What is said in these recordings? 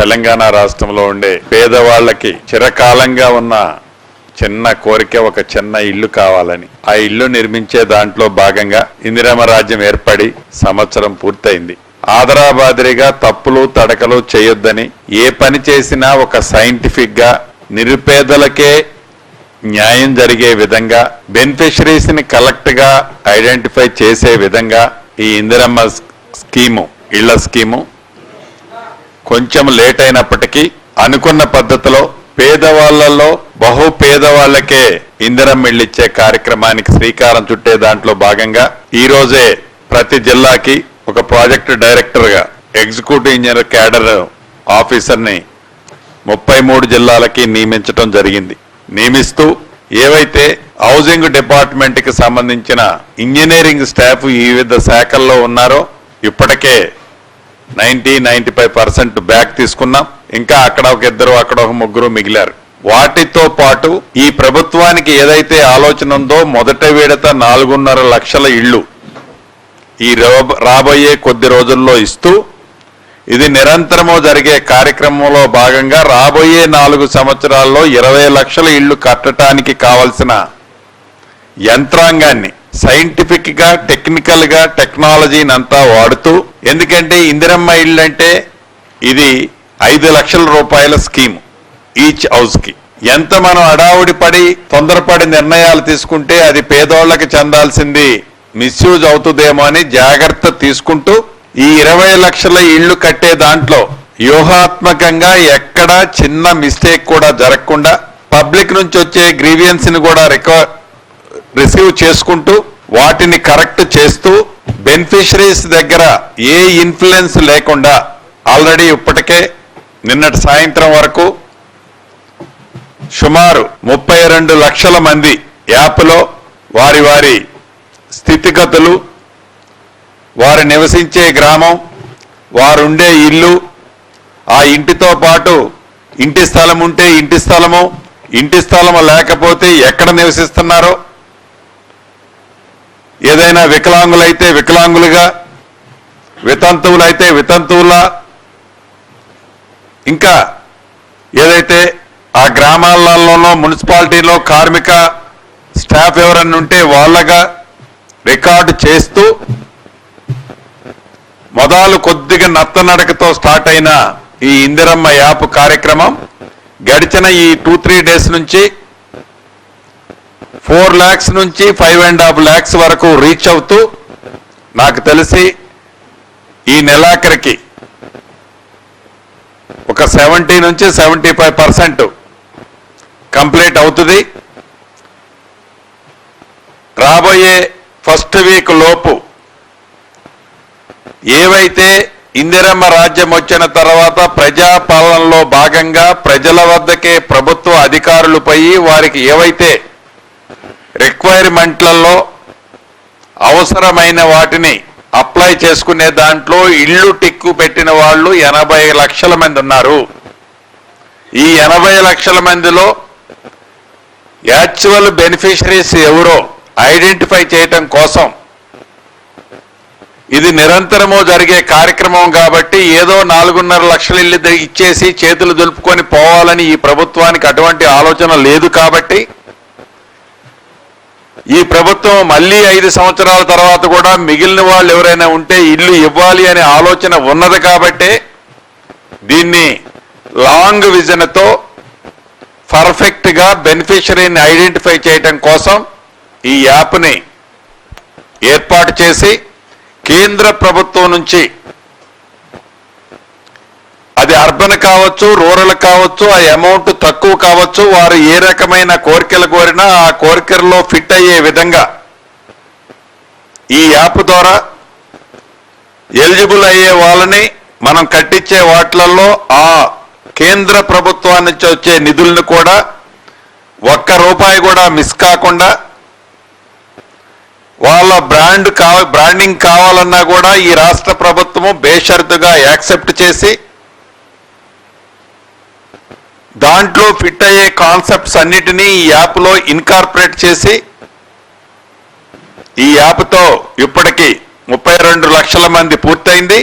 తెలంగాణ రాష్ట్రంలో ఉండే పేదవాళ్ళకి చిరకాలంగా ఉన్న చిన్న కోరిక ఒక చిన్న ఇల్లు కావాలని. ఆ ఇల్లు నిర్మించే దాంట్లో భాగంగా ఇందిరమ్మ రాజ్యం ఏర్పడి సంవత్సరం పూర్తయింది. ఆదరాబాదరిగా తప్పులు తడకలు చేయొద్దని, ఏ పని చేసినా ఒక సైంటిఫిక్ గా నిరుపేదలకే న్యాయం జరిగే విధంగా, బెనిఫిషరీస్ ని కరెక్ట్ గా ఐడెంటిఫై చేసే విధంగా ఈ ఇందిరమ్మ స్కీము, ఇళ్ల స్కీము కొంచెం లేట్ అయినప్పటికీ అనుకున్న పద్ధతిలో పేదవాళ్లలో బహు పేదవాళ్లకే ఇందిరమ్మ ఇళ్ళు ఇచ్చే కార్యక్రమానికి శ్రీకారం చుట్టే దాంట్లో భాగంగా ఈ రోజే ప్రతి జిల్లాకి ఒక ప్రాజెక్టు డైరెక్టర్ గా ఎగ్జిక్యూటివ్ ఇంజనీర్ క్యాడర్ ఆఫీసర్ ని 33 జిల్లాలకి నియమించడం జరిగింది. నియమిస్తూ ఏవైతే హౌసింగ్ డిపార్ట్మెంట్ కి సంబంధించిన ఇంజనీరింగ్ స్టాఫ్ వివిధ శాఖల్లో ఉన్నారో ఇప్పటికే 90-95% బ్యాక్ తీసుకున్నాం. ఇంకా అక్కడ ఒక ఇద్దరు, అక్కడ ఒక ముగ్గురు మిగిలారు. వాటితో పాటు ఈ ప్రభుత్వానికి ఏదైతే ఆలోచన ఉందో మొదటి విడత 4.5 లక్షల ఇళ్లు ఈ రాబోయే కొద్ది రోజుల్లో ఇస్తూ, ఇది నిరంతరము జరిగే కార్యక్రమంలో భాగంగా రాబోయే 4 సంవత్సరాల్లో 20 లక్షల ఇళ్లు కట్టడానికి కావలసిన యంత్రాంగాన్ని సైంటిఫిక్ గా, టెక్నికల్ గా, టెక్నాలజీని అంతా వాడుతూ, ఎందుకంటే ఇందిరమ్మ ఇళ్ళు అంటే ఇది 5 లక్షల రూపాయల స్కీమ్ ఈచ్ హౌస్ కి. ఎంత మనం అడావుడి పడి తొందరపడి నిర్ణయాలు తీసుకుంటే అది పేదోళ్లకి చెందాల్సింది మిస్యూజ్ అవుతుందేమో అని జాగ్రత్త తీసుకుంటూ ఈ 20 లక్షల ఇళ్లు కట్టే దాంట్లో వ్యూహాత్మకంగా ఎక్కడా చిన్న మిస్టేక్ కూడా జరగకుండా, పబ్లిక్ నుంచి వచ్చే గ్రీవియన్స్ ని కూడా రిసీవ్ చేసుకుంటూ వాటిని కరెక్ట్ చేస్తూ, బెనిఫిషరీస్ దగ్గర ఏ ఇన్ఫ్లుయెన్స్ లేకుండా ఆల్రెడీ ఇప్పటికే నిన్నటి సాయంత్రం వరకు సుమారు 32 లక్షల మంది యాప్లో వారి వారి స్థితిగతులు, వారు నివసించే గ్రామం, వారుండే ఇల్లు, ఆ ఇంటితో పాటు ఇంటి స్థలం ఉంటే ఇంటి స్థలము, ఇంటి స్థలము లేకపోతే ఎక్కడ నివసిస్తున్నారో, ఏదైనా వికలాంగులైతే వికలాంగులుగా, వితంతువులైతే వితంతువులా, ఇంకా ఏదైతే ఆ గ్రామాలలోనో మున్సిపాలిటీలో కార్మిక స్టాఫ్ ఎవరన్నా ఉంటే వాళ్ళగా రికార్డు చేస్తూ మొదలు కొద్దిగా నత్తనడకతో స్టార్ట్ అయిన ఈ ఇందిరమ్మ యాప్ కార్యక్రమం గడిచిన ఈ 2-3 డేస్ నుంచి 4 lakhs నుంచి 5.5 lakhs వరకు రీచ్ అవుతూ, నాకు తెలిసి ఈ నెలాఖరికి ఒక 70 నుంచి 75% కంప్లీట్ అవుతుంది. రాబోయే ఫస్ట్ వీక్ లోపు ఏవైతే ఇందిరమ్మ రాజ్యం వచ్చిన తర్వాత ప్రజాపాలనలో భాగంగా ప్రజల వద్దకే ప్రభుత్వ అధికారులు పోయి వారికి ఏవైతే రిక్వైర్మెంట్లలో అవసరమైన వాటిని అప్లై చేసుకునే దాంట్లో ఇల్లు టిక్కు పెట్టిన వాళ్ళు 80 లక్షల మంది ఉన్నారు. ఈ 80 లక్షల మందిలో యాక్చువల్ బెనిఫిషరీస్ ఎవరో ఐడెంటిఫై చేయటం కోసం ఇది నిరంతరము జరిగే కార్యక్రమం కాబట్టి ఏదో 4.5 లక్షల ఇల్లు ఇచ్చేసి చేతులు దులుపుకొని పోవాలని ఈ ప్రభుత్వానికి అటువంటి ఆలోచన లేదు. కాబట్టి ఈ ప్రభుత్వం మళ్ళీ 5 సంవత్సరాల తర్వాత కూడా మిగిలిన వాళ్ళు ఎవరైనా ఉంటే ఇల్లు ఇవ్వాలి అనే ఆలోచన ఉన్నది. కాబట్టి దీన్ని లాంగ్ విజన్తో పర్ఫెక్ట్ గా బెనిఫిషరీని ఐడెంటిఫై చేయటం కోసం ఈ యాప్ని ఏర్పాటు చేసి కేంద్ర ప్రభుత్వం నుంచి, అది అర్బన్ కావచ్చు, రూరల్ కావచ్చు, ఆ అమౌంట్ తక్కువ కావచ్చు, వారు ఏ రకమైన కోరికలు కోరినా ఆ కోరికల్లో ఫిట్ అయ్యే విధంగా ఈ యాప్ ద్వారా ఎలిజిబుల్ అయ్యే వాళ్ళని మనం కట్టించే వాటిలలో ఆ కేంద్ర ప్రభుత్వం నుంచి వచ్చే నిధులను కూడా ₹1 కూడా మిస్ కాకుండా, వాళ్ళ బ్రాండింగ్ కావాలన్నా కూడా ఈ రాష్ట్ర ప్రభుత్వము బేషరతుగా యాక్సెప్ట్ చేసి దాంట్లో ఫిట్ అయ్యే కాన్సెప్ట్స్ అన్నిటినీ ఈ యాప్లో ఇన్కార్పొరేట్ చేసి ఈ యాప్తో ఇప్పటికీ 32 లక్షల మంది పూర్తయింది.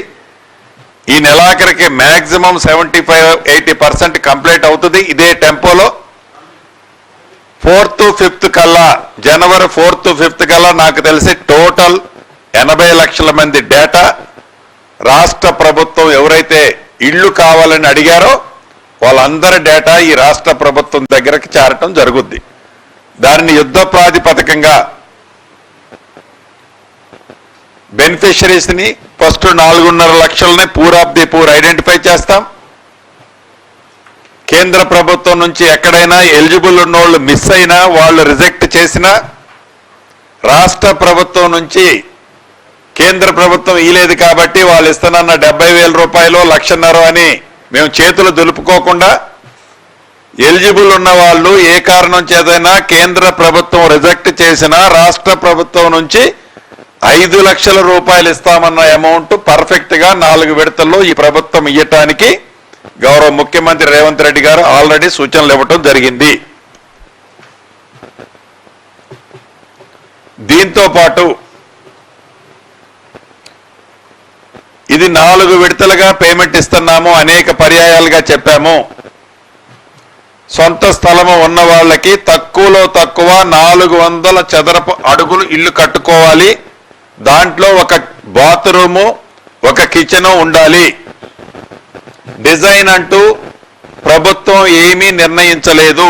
ఈ నెలాఖరికి మ్యాక్సిమం 75-80% కంప్లీట్ అవుతుంది. ఇదే టెంపోలో 4th 5th కల్లా, జనవరి 4th 5th కల్లా నాకు తెలిసి టోటల్ 80 లక్షల మంది డేటా రాష్ట్ర ప్రభుత్వం ఎవరైతే ఇళ్ళు కావాలని అడిగారో వాళ్ళందరి డేటా ఈ రాష్ట్ర ప్రభుత్వం దగ్గరకు చేరటం జరుగుద్ది. దానిని యుద్ధ ప్రాతిపదికంగా బెనిఫిషరీస్ ని ఫస్ట్ 4.5 లక్షలని poor of the poor identify చేస్తాం. కేంద్ర ప్రభుత్వం నుంచి ఎక్కడైనా ఎలిజిబుల్ ఉన్నోళ్ళు మిస్ అయినా, వాళ్ళు రిజెక్ట్ చేసినా, రాష్ట్ర ప్రభుత్వం నుంచి కేంద్ర ప్రభుత్వం ఇలేదు కాబట్టి వాళ్ళు ఇస్తానన్న 70,000 రూపాయలు, 1,50,000 అని మేము చేతులు దులుపుకోకుండా ఎలిజిబుల్ ఉన్న వాళ్ళు ఏ కారణం చేతైనా కేంద్ర ప్రభుత్వం రిజెక్ట్ చేసినా రాష్ట్ర ప్రభుత్వం నుంచి 5 లక్షల రూపాయలు ఇస్తామన్న అమౌంట్ పర్ఫెక్ట్ గా 4 విడతల్లో ఈ ప్రభుత్వం ఇవ్వటానికి గౌరవ ముఖ్యమంత్రి రేవంత్ రెడ్డి గారు ఆల్రెడీ సూచనలు ఇవ్వటం జరిగింది. దీంతో పాటు ఇది 4 విడతలుగా పేమెంట్ ఇస్తున్నాము, అనేక పర్యాయాలుగా చెప్పాము. సొంత స్థలము ఉన్న వాళ్ళకి తక్కువలో తక్కువ 400 చదరపు అడుగులు ఇల్లు కట్టుకోవాలి. దాంట్లో ఒక బాత్రూము, ఒక కిచెను ఉండాలి. డిజైన్ అంటూ ప్రభుత్వం ఏమీ నిర్ణయించలేదు.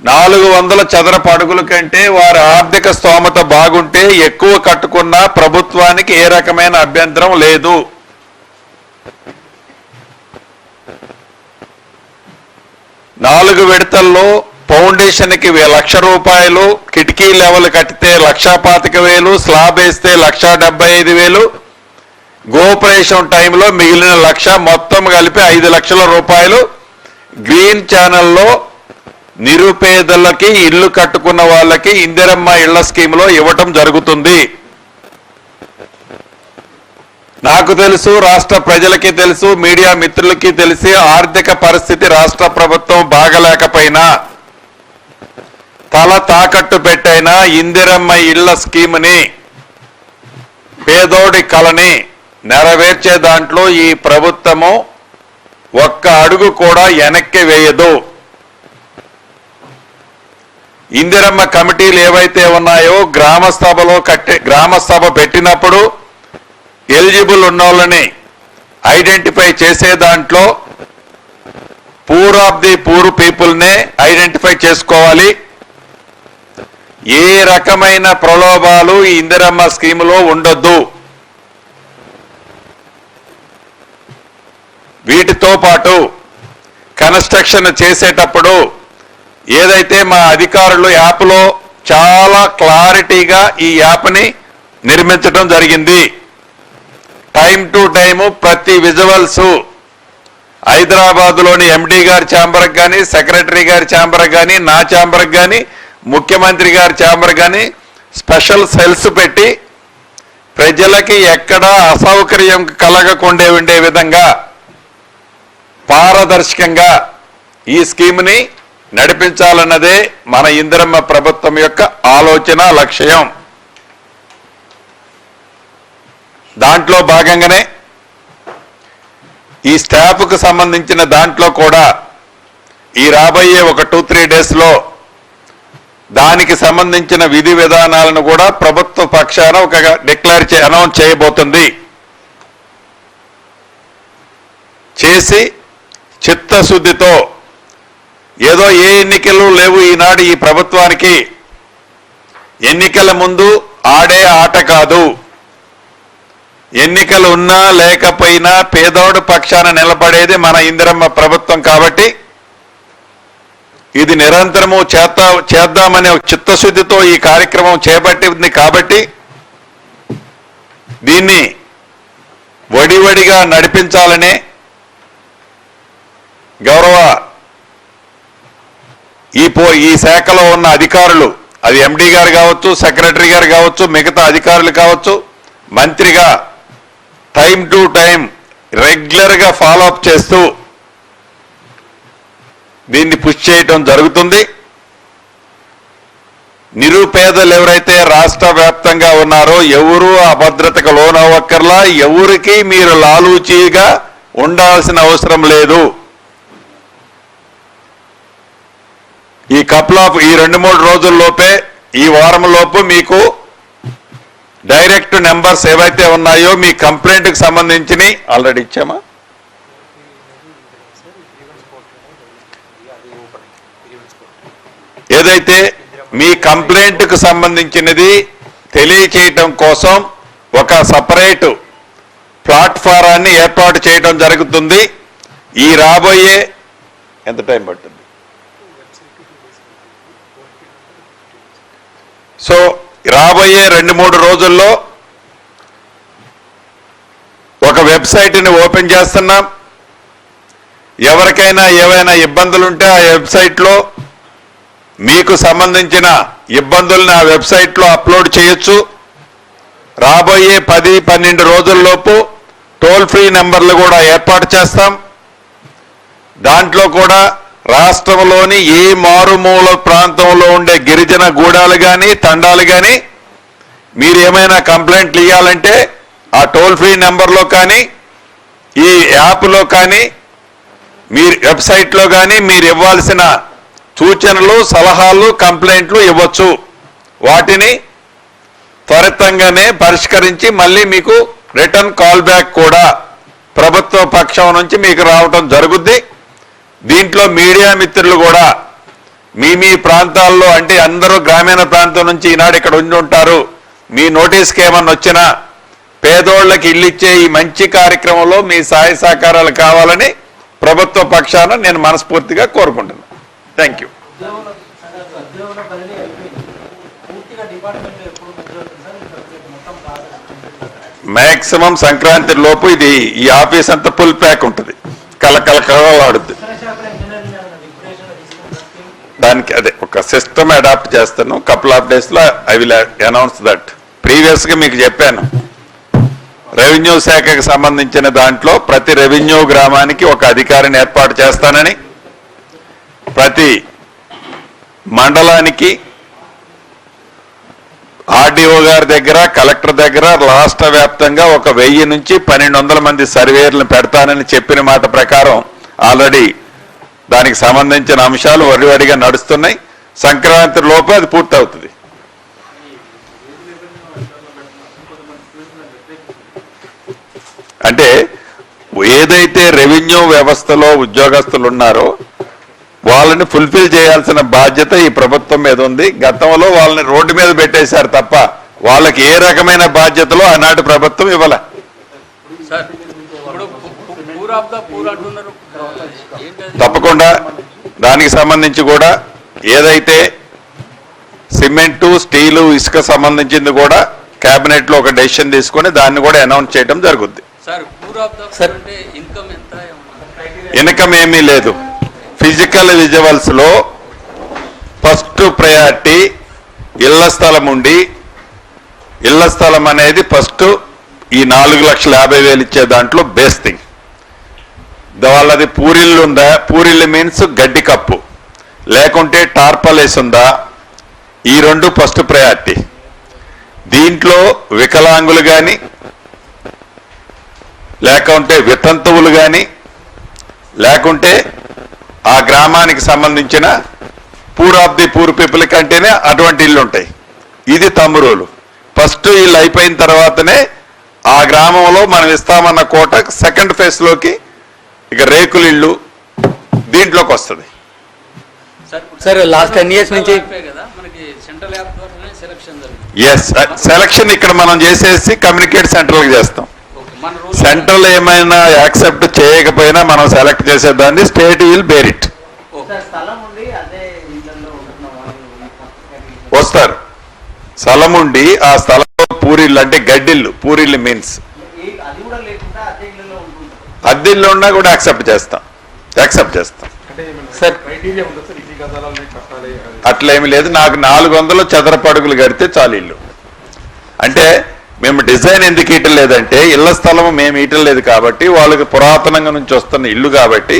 400 చదరపు అడుగుల కంటే వారి ఆర్థిక స్తోమత బాగుంటే ఎక్కువ కట్టుకున్నా ప్రభుత్వానికి ఏ రకమైన అభ్యంతరం లేదు. నాలుగు విడతల్లో ఫౌండేషన్ కి 1,00,000 రూపాయలు, కిటికీ లెవెల్ కట్టితే 1,25,000, స్లాబ్ వేస్తే 1,75,000, గోపరేషన్ టైంలో మిగిలిన 1,00,000, మొత్తం కలిపి 5 లక్షల రూపాయలు గ్రీన్ ఛానల్లో నిరుపేదలకి, ఇల్లు కట్టుకున్న వాళ్ళకి ఇందిరమ్మ ఇళ్ల స్కీమ్ లో ఇవ్వటం జరుగుతుంది. నాకు తెలుసు, రాష్ట్ర ప్రజలకి తెలుసు, మీడియా మిత్రులకి తెలిసి ఆర్థిక పరిస్థితి రాష్ట్ర ప్రభుత్వం బాగలేకపోయినా తల తాకట్టు పెట్టైనా ఇందిరమ్మ ఇళ్ల స్కీమ్ని, పేదోడి కలని నెరవేర్చే దాంట్లో ఈ ప్రభుత్వము ఒక్క అడుగు కూడా వెనక్కి వేయదు. ఇందిరమ్మ కమిటీలు ఏవైతే ఉన్నాయో గ్రామ సభ పెట్టినప్పుడు ఎలిజిబుల్ ఉన్నోళ్ళని ఐడెంటిఫై చేసే దాంట్లో పూర్ ఆఫ్ ది పూర్ పీపుల్నే ఐడెంటిఫై చేసుకోవాలి. ఏ రకమైన ప్రలోభాలు ఈ ఇందిరమ్మ స్కీములో ఉండొద్దు. వీటితో పాటు కన్స్ట్రక్షన్ చేసేటప్పుడు ఏదైతే మా అధికారులు యాప్లో చాలా క్లారిటీగా ఈ యాప్ని నిర్మించడం జరిగింది. టైం టు టైము ప్రతి విజువల్స్ హైదరాబాద్లోని ఎండి గారి ఛాంబర్కి కానీ, సెక్రటరీ గారి ఛాంబర్కి కానీ, నా ఛాంబర్కి కానీ, ముఖ్యమంత్రి గారి ఛాంబర్ కానీ స్పెషల్ సెల్స్ పెట్టి ప్రజలకి ఎక్కడా అసౌకర్యం కలగకుండా ఉండే విధంగా పారదర్శకంగా ఈ స్కీమ్ని నడిపించాలన్నదే మన ఇందిరమ్మ ప్రభుత్వం యొక్క ఆలోచన, లక్ష్యం. దాంట్లో భాగంగానే ఈ స్టాఫ్కు సంబంధించిన దాంట్లో కూడా ఈ రాబోయే ఒక 2-3 డేస్లో దానికి సంబంధించిన విధి విధానాలను కూడా ప్రభుత్వ పక్షాన ఒక అనౌన్స్ చేయబోతుంది. చేసి చిత్తశుద్ధితో, ఏదో ఏ ఎన్నికలు లేవు ఈనాడు ఈ ప్రభుత్వానికి, ఎన్నికల ముందు ఆడే ఆట కాదు. ఎన్నికలు ఉన్నా లేకపోయినా పేదోడు పక్షాన నిలబడేది మన ఇందిరమ్మ ప్రభుత్వం. కాబట్టి ఇది నిరంతరము చేద్దామనే చిత్తశుద్ధితో ఈ కార్యక్రమం చేపట్టింది. కాబట్టి దీన్ని వడివడిగా నడిపించాలనే గౌరవ ఈ శాఖలో ఉన్న అధికారులు, అది ఎండి గారు కావచ్చు, సెక్రటరీ గారు కావచ్చు, మిగతా అధికారులు కావచ్చు, మంత్రిగా టైం టు టైం రెగ్యులర్గా ఫాలోఅప్ చేస్తూ దీన్ని పుష్ చేయటం జరుగుతుంది. నిరుపేదలు ఎవరైతే రాష్ట్ర వ్యాప్తంగా ఉన్నారో ఎవరు అభద్రతకు లోనవ్వక్కర్లా, ఎవరికి మీరు లాలూచీగా ఉండాల్సిన అవసరం లేదు. ఈ ఈ 2-3 రోజుల్లోపే, ఈ వారం లోపు మీకు డైరెక్ట్ నెంబర్స్ ఏవైతే ఉన్నాయో మీ కంప్లైంట్కి సంబంధించి ఆల్రెడీ ఇచ్చామా, ఏదైతే మీ కంప్లైంట్కు సంబంధించినది తెలియచేయటం కోసం ఒక సపరేట్ ప్లాట్ఫారాన్ని ఏర్పాటు చేయడం జరుగుతుంది. ఈ రాబోయే ఎంత టైం పడుతుంది? సో రాబోయే 2-3 రోజుల్లో ఒక వెబ్సైట్ని ఓపెన్ చేస్తున్నాం. ఎవరికైనా ఏవైనా ఇబ్బందులుంటే ఆ వెబ్సైట్లో మీకు సంబంధించిన ఇబ్బందులను ఆ వెబ్సైట్లో అప్లోడ్ చేయొచ్చు. రాబోయే 10-12 రోజుల్లోపు టోల్ ఫ్రీ నెంబర్లు కూడా ఏర్పాటు చేస్తాం. దాంట్లో కూడా రాష్ట్రంలోని ఏ మారుమూల ప్రాంతంలో ఉండే గిరిజన గూడాలు కానీ తండాలు కానీ మీరు ఏమైనా కంప్లైంట్లు ఇవ్వాలంటే ఆ టోల్ ఫ్రీ నెంబర్లో కానీ ఈ యాప్లో కానీ మీరు వెబ్సైట్లో కానీ మీరు ఇవ్వాల్సిన సూచనలు, సలహాలు, కంప్లైంట్లు ఇవ్వచ్చు. వాటిని త్వరితంగానే పరిష్కరించి మళ్ళీ మీకు రిటర్న్ కాల్ బ్యాక్ కూడా ప్రభుత్వ పక్షం నుంచి మీకు రావటం జరుగుద్ది. దీంట్లో మీడియా మిత్రులు కూడా మీ ప్రాంతాల్లో, అంటే అందరూ గ్రామీణ ప్రాంతం నుంచి ఈనాడు ఇక్కడ ఉండి ఉంటారు, మీ నోటీస్కి ఏమన్నా వచ్చినా పేదోళ్ళకి ఇల్లు ఇచ్చే ఈ మంచి కార్యక్రమంలో మీ సహాయ సహకారాలు కావాలని ప్రభుత్వ పక్షాన నేను మనస్ఫూర్తిగా కోరుకుంటున్నాను. Thank you. మ్యాక్సిమం సంక్రాంతి లోపు ఇది ఈ ఆఫీస్ అంతా ఫుల్ ప్యాక్ ఉంటుంది, కలకలకలాడుద్ది. దానికి అదే ఒక సిస్టమ్ అడాప్ట్ చేస్తాను. కపుల్ ఆఫ్ డేస్లో ఐ విల్ అనౌన్స్ దట్. ప్రీవియస్గా మీకు చెప్పాను, రెవెన్యూ శాఖకు సంబంధించిన దాంట్లో ప్రతి రెవెన్యూ గ్రామానికి ఒక అధికారిని ఏర్పాటు చేస్తానని, ప్రతి మండలానికి ఆర్డీఓ గారి దగ్గర, కలెక్టర్ దగ్గర రాష్ట్ర వ్యాప్తంగా ఒక 1000 నుంచి 1200 మంది సర్వేయర్లను పెడతానని చెప్పిన మాట ప్రకారం ఆల్రెడీ దానికి సంబంధించిన అంశాలు వడివడిగా నడుస్తున్నాయి. సంక్రాంతి లోపు అది పూర్తవుతుంది. అంటే ఏదైతే రెవెన్యూ వ్యవస్థలో ఉద్యోగస్తులు ఉన్నారో వాళ్ళని ఫుల్ఫిల్ చేయాల్సిన బాధ్యత ఈ ప్రభుత్వం మీద ఉంది. గతంలో వాళ్ళని రోడ్డు మీద పెట్టేశారు తప్ప వాళ్ళకి ఏ రకమైన బాధ్యతలో ఆనాటి ప్రభుత్వం ఇవ్వాల. తప్పకుండా దానికి సంబంధించి కూడా ఏదైతే సిమెంటు, స్టీలు, ఇసుక సంబంధించింది కూడా కేబినెట్ లో ఒక డెసిషన్ తీసుకొని దాన్ని కూడా అనౌన్స్ చేయడం జరుగుద్ది. ఇన్కమ్ ఏమీ లేదు. ఫిజికల్ విజువల్స్ లో ఫస్ట్ ప్రయారిటీ ఇళ్ల స్థలం ఉండి, ఇళ్ల స్థలం అనేది ఫస్ట్ ఈ 4,50,000 ఇచ్చే దాంట్లో బేస్ థింగ్. వాళ్ళది పూరిల్లు ఉందా, పూరిల్లు మీన్స్ గడ్డి కప్పు, లేకుంటే టార్పలేస్ ఉందా, ఈ 2 ఫస్ట్ ప్రయారిటీ. దీంట్లో వికలాంగులు కానీ లేకుంటే వితంతువులు కానీ లేకుంటే ఆ గ్రామానికి సంబంధించిన poor of the poor people కంటేనే అటువంటి ఇల్లు ఉంటాయి. ఇది తమ్మురోలు. ఫస్ట్ ఇల్లు అయిపోయిన తర్వాతనే ఆ గ్రామంలో మనం ఇస్తామన్న కోట సెకండ్ ఫేజ్లోకి ఇక రేకుల ఇల్లు దీంట్లోకి వస్తుంది. సార్ లాస్ట్ 10 years నుంచి ఎస్, సెలక్షన్ ఇక్కడ మనం చేసేసి కమ్యూనికేట్ సెంట్రల్కి చేస్తాం. సెంట్రల్ ఏమైనా యాక్సెప్ట్ చేయకపోయినా మనం సెలెక్ట్ చేసేదాన్ని స్టేట్ విల్ బేర్ ఇట్. వస్తారు స్థలం ఉండి ఆ స్థలంలో పూరిళ్ళు అంటే గడ్డిళ్ళు, పూరిళ్ళు మీన్స్ అద్దెళ్ళు ఉన్నా కూడా యాక్సెప్ట్ చేస్తాం. అట్లేమి లేదు. నాకు 400 చదరపు అడుగులు కడితే చాలు ఇల్లు. అంటే మేము డిజైన్ ఎందుకు ఇయటం లేదంటే ఇళ్ల స్థలం మేము ఇయటం లేదు కాబట్టి, వాళ్ళకి పురాతనంగా నుంచి వస్తున్న ఇల్లు కాబట్టి,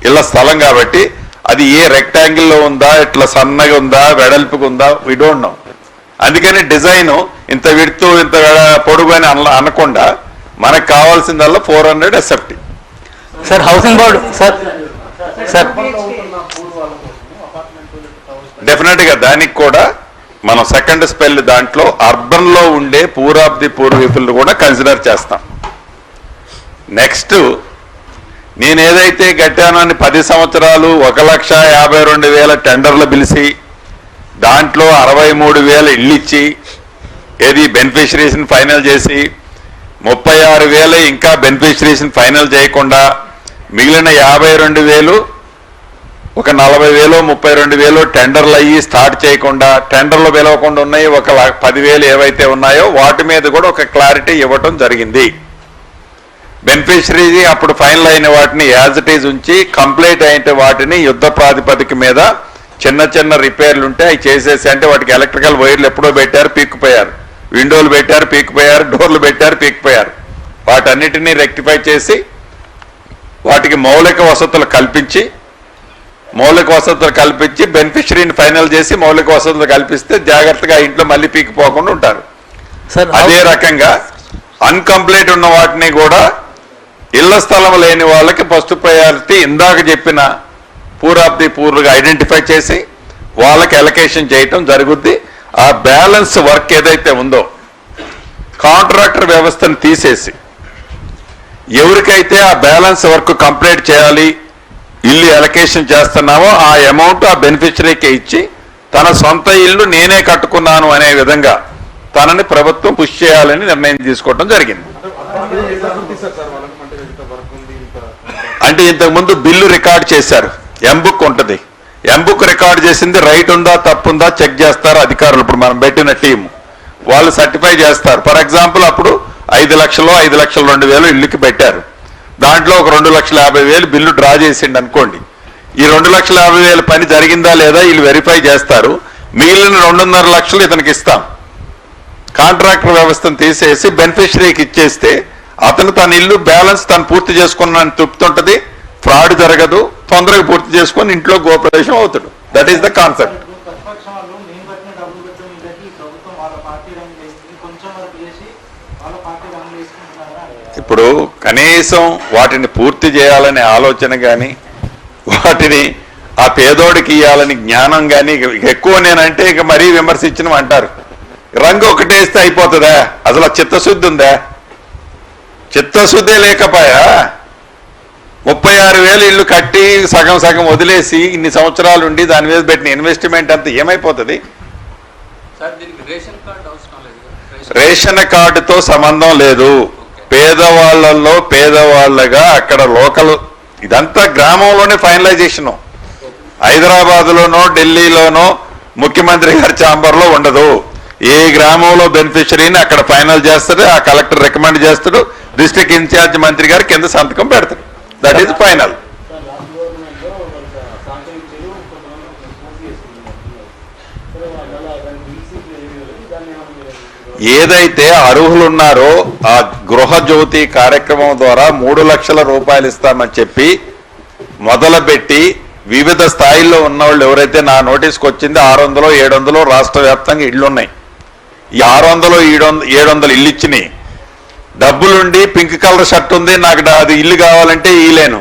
ఇళ్ల స్థలం కాబట్టి అది ఏ రెక్టాంగిల్లో ఉందా, ఇట్లా సన్నగా ఉందా, వెడల్పుగా ఉందా, వి డోంట్ నో. అందుకని డిజైన్ ఇంత విడుతూ ఇంత పొడుగు అని అనకుండా మనకు కావాల్సిందల్లా 400 SFT. Sir housing board sir sir definite గా దానికి కూడా మనం సెకండ్ స్పెల్ దాంట్లో అర్బన్ లో ఉండే poor of the poor people కూడా కన్సిడర్ చేస్తాం. నెక్స్ట్ నేను ఏదైతే కట్టానని 10 సంవత్సరాలు 1,52,000 టెండర్లు పిలిచి దాంట్లో 63,000 ఇళ్ళు ఇచ్చి ఏది బెనిఫిషరీస్ని ఫైనల్ చేసి 36,000 ఇంకా బెనిఫిషరీస్ని ఫైనల్ చేయకుండా మిగిలిన 52,000 ఒక 40,000 32,000 టెండర్లు అయ్యి స్టార్ట్ చేయకుండా టెండర్లు పిలవకుండా ఉన్నాయి ఒక 10,000 ఏవైతే ఉన్నాయో వాటి మీద కూడా ఒక క్లారిటీ ఇవ్వటం జరిగింది. బెనిఫిషరీ అప్పుడు ఫైనల్ అయిన వాటిని యాజ్ ఇట్ ఈజ్ ఉంచి కంప్లీట్ అయిన వాటిని యుద్ధ ప్రాతిపదిక మీద చిన్న చిన్న రిపేర్లు ఉంటే అవి చేసేసి, అంటే వాటికి ఎలక్ట్రికల్ వైర్లు ఎప్పుడో పెట్టారు పీక్కుపోయారు, విండోలు పెట్టారు పీక్కుపోయారు, డోర్లు పెట్టారు పీక్కుపోయారు, వాటన్నిటినీ రెక్టిఫై చేసి వాటికి మౌలిక వసతులు కల్పించి బెనిఫిషరీని ఫైనల్ చేసి మౌలిక వసతులు కల్పిస్తే జాగ్రత్తగా ఇంట్లో మళ్ళీ పీకిపోకుండా ఉంటారు. అదే రకంగా అన్కంప్లీట్ ఉన్న వాటిని కూడా ఇళ్ల స్థలం లేని వాళ్ళకి ఫస్ట్ ప్రయారిటీ ఇందాక చెప్పిన పూర్ ఆఫ్ ది పూర్గా ఐడెంటిఫై చేసి వాళ్ళకి అలొకేషన్ చేయటం జరుగుద్ది. ఆ బ్యాలెన్స్ వర్క్ ఏదైతే ఉందో కాంట్రాక్టర్ వ్యవస్థను తీసేసి ఎవరికైతే ఆ బ్యాలెన్స్ వర్క్ కంప్లీట్ చేయాలి ఇల్లు అలొకేషన్ చేస్తున్నామో ఆ అమౌంట్ ఆ బెనిఫిషరీకి ఇచ్చి తన సొంత ఇల్లు నేనే కట్టుకున్నాను అనే విధంగా తనని ప్రభుత్వం పుష్ చేయాలని నిర్ణయం తీసుకోవడం జరిగింది. అంటే ఇంతకుముందు బిల్లు రికార్డ్ చేశారు, ఎంబుక్ ఉంటుంది, ఎంబుక్ రికార్డ్ చేసింది రైట్ ఉందా తప్పుందా చెక్ చేస్తారు అధికారులు. ఇప్పుడు మనం పెట్టిన టీం వాళ్ళు సర్టిఫై చేస్తారు. ఫర్ ఎగ్జాంపుల్ అప్పుడు 5,02,000 ఇల్లుకి పెట్టారు, దాంట్లో ఒక 2,50,000 బిల్లు డ్రా చేసిండు అనుకోండి. ఈ 2,50,000 పని జరిగిందా లేదా వీళ్ళు వెరిఫై చేస్తారు. మిగిలిన 2.5 లక్షలు ఇతనికి ఇస్తాం. కాంట్రాక్టర్ వ్యవస్థను తీసేసి బెనిఫిషరీకి ఇచ్చేస్తే అతను తన ఇల్లు బ్యాలెన్స్ తను పూర్తి చేసుకున్నాను తృప్తుంటది, ఫ్రాడ్ జరగదు, తొందరగా పూర్తి చేసుకొని ఇంట్లో గోప్రవేశం అవుతాడు. That is the concept. ఇప్పుడు కనీసం వాటిని పూర్తి చేయాలనే ఆలోచన కానీ వాటిని ఆ పేదోడికి ఇవ్వాలని జ్ఞానం కానీ ఎక్కువ నేనంటే ఇక మరీ విమర్శించడం అంటారు. రంగు ఒకటేస్తే అయిపోతుందా? అసలు చిత్తశుద్ధి ఉందా? చిత్తశుద్ధి లేకపోయా 36,000 ఇల్లు కట్టి సగం సగం వదిలేసి ఇన్ని సంవత్సరాలు ఉండి దాని మీద పెట్టిన ఇన్వెస్ట్మెంట్ అంతా ఏమైపోతుంది? రేషన్ కార్డుతో సంబంధం లేదు. పేదవాళ్లలో పేదవాళ్ళగా అక్కడ లోకల్ ఇదంతా గ్రామంలోనే ఫైనలైజేషను. హైదరాబాద్లోనో ఢిల్లీలోనో ముఖ్యమంత్రి గారి ఛాంబర్లో ఉండదు. ఏ గ్రామంలో బెనిఫిషరీని అక్కడ ఫైనల్ చేస్తాడు, ఆ కలెక్టర్ రికమెండ్ చేస్తాడు, డిస్ట్రిక్ట్ ఇన్ఛార్జ్ మంత్రి గారు కింద సంతకం పెడతాడు. That is final. ఏదైతే అర్హులు ఉన్నారో ఆ గృహజ్యోతి కార్యక్రమం ద్వారా 3 లక్షల రూపాయలు ఇస్తామని చెప్పి మొదలుపెట్టి వివిధ స్థాయిల్లో ఉన్నవాళ్ళు ఎవరైతే నా నోటీస్కి వచ్చింది 600 700 రాష్ట్ర వ్యాప్తంగా ఇళ్ళు ఉన్నాయి. ఈ 600 700 ఇల్లు ఇచ్చినాయి. డబ్బులుండి పింక్ కలర్ షర్ట్ ఉంది, నాకు అది ఇల్లు కావాలంటే ఇలేను.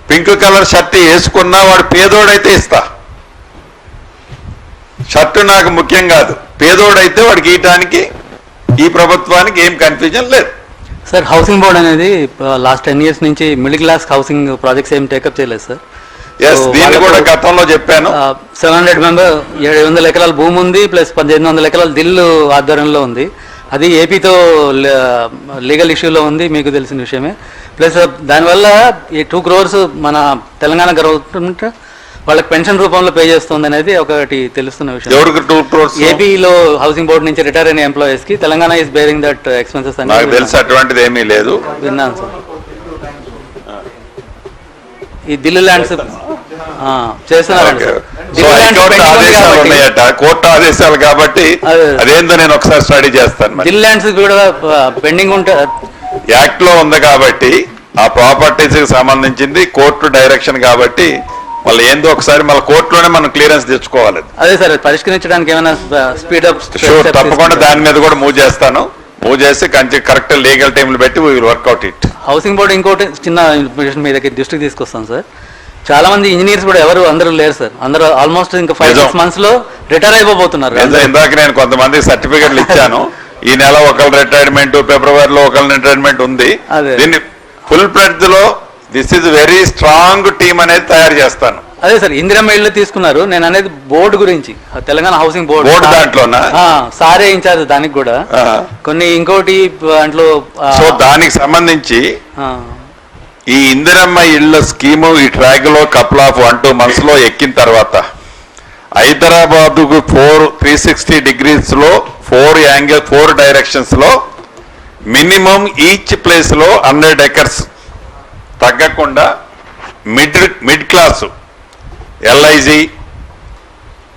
పింక్ కలర్ షర్ట్ వేసుకున్నా వాడు పేదోడైతే ఇస్తా. షర్టు నాకు ముఖ్యం కాదు, పేదోడైతే వాడికి ఇయటానికి ఈ ప్రభుత్వానికి ఏం కన్ఫ్యూజన్ లేదు. సార్ హౌసింగ్ బోర్డ్ అనేది లాస్ట్ 10 years నుంచి మిడిల్ క్లాస్ హౌసింగ్ ప్రాజెక్ట్స్ ఏం టేకప్ చేయలేదు సార్. దీన్ని కూడా గతంలో చెప్పాను. 700 ఎకరాల భూమి ఉంది, ప్లస్ 1,800 ఎకరాల దిల్లు ఆధ్వర్యంలో ఉంది. అది ఏపీతో లీగల్ ఇష్యూలో ఉంది, మీకు తెలిసిన విషయమే. ప్లస్ దానివల్ల ఈ 2 crores మన తెలంగాణ గవర్నమెంట్ వాళ్ళకి పెన్షన్ రూపంలో పే చేస్తుంది అనేది ఒకటి తెలుస్తున్న విషయం. ఎవరికి 2 crores? ఏపీలో హౌసింగ్ బోర్డు నుంచి రిటైర్ అయిన ఎంప్లాయీస్ కి Telangana is bearing that expenses అని నాకు తెలుసు. అటువంటిది ఏమీ లేదు, విన్నాను సార్. ఈ దిల్లు ల్యాండ్స్ చేస్తున్నారండి. కోర్టు ఆదేశాలు కాబట్టి అదేందో నేను ఒకసారి స్టడీ చేస్తాను. దిల్లు ల్యాండ్స్ కూడా పెండింగ్ ఉంటే యాక్ట్ లో ఉంది కాబట్టి ఆ ప్రాపర్టీస్ కి సంబంధించింది కోర్టు డైరెక్షన్ కాబట్టి మళ్ళీ ఏందో ఒకసారి మళ్ళీ కోర్టులోనే మనం క్లియరెన్స్ తెచ్చుకోవాలి. అదే సార్ పరిష్కరించడానికి ఏమైనా స్పీడప్ షూర్, తప్పకుండా దాని మీద కూడా మూవ్ చేస్తాను. మూవ్ చేసి కరెక్ట్ లీగల్ టైంలు పెట్టి we will work out it. Housing board ఇంకోటి చిన్న ఇన్ఫర్మేషన్ మీ దగ్గర దృష్టికి తీసుకొస్తాను సార్. చాలా మంది ఇంజనీర్స్ కూడా అందరూ లేరు సార్. అందరూ ఆల్మోస్ట్ ఇంకా 5-6 months లో రిటైర్ అయిపోతున్నారు. ఇందాక నేను కొంతమందికి సర్టిఫికెట్లు ఇచ్చాను. ఈ నెల ఒకళ్ళు రిటైర్మెంట్, ఫిబ్రవరిలో ఒకళ్ళ రిటైర్మెంట్ ఉంది. దీన్ని ఫుల్ ఫ్లెడ్జ్ లో this is very strong team అనేది తయారు చేస్తాను. అదే సార్ ఇందిరమ్మ ఇళ్ళు తీసుకున్నారు. నేను అనేది బోర్డు గురించి, తెలంగాణ హౌసింగ్ బోర్డు దాంట్లోనా సారే ఇన్ఛార్జ్ దానికి కూడా కొన్ని ఇంకోటి దాంట్లో. సో దానికి సంబంధించి ఈ ఇందిరమ్మ ఇళ్ల స్కీము ఈ ట్రాక్ లో కపుల్ ఆఫ్ 1-2 months లో ఎక్కిన తర్వాత హైదరాబాద్ 360 degrees లో 4 డైరెక్షన్స్ లో మినిమం ఈచ్ ప్లేస్ లో 100 acres తగ్గకుండా మిడ్ క్లాస్ LIG,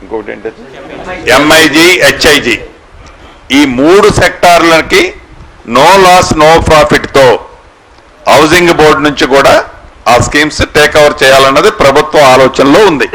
ఇంకోటి ఏంటంటే MIG, HIG ఈ 3 సెక్టార్లకి నో లాస్ నో ప్రాఫిట్ తో హౌసింగ్ బోర్డు నుంచి కూడా ఆ స్కీమ్స్ టేక్ ఓవర్ చేయాలన్నది ప్రభుత్వం ఆలోచనలో ఉంది.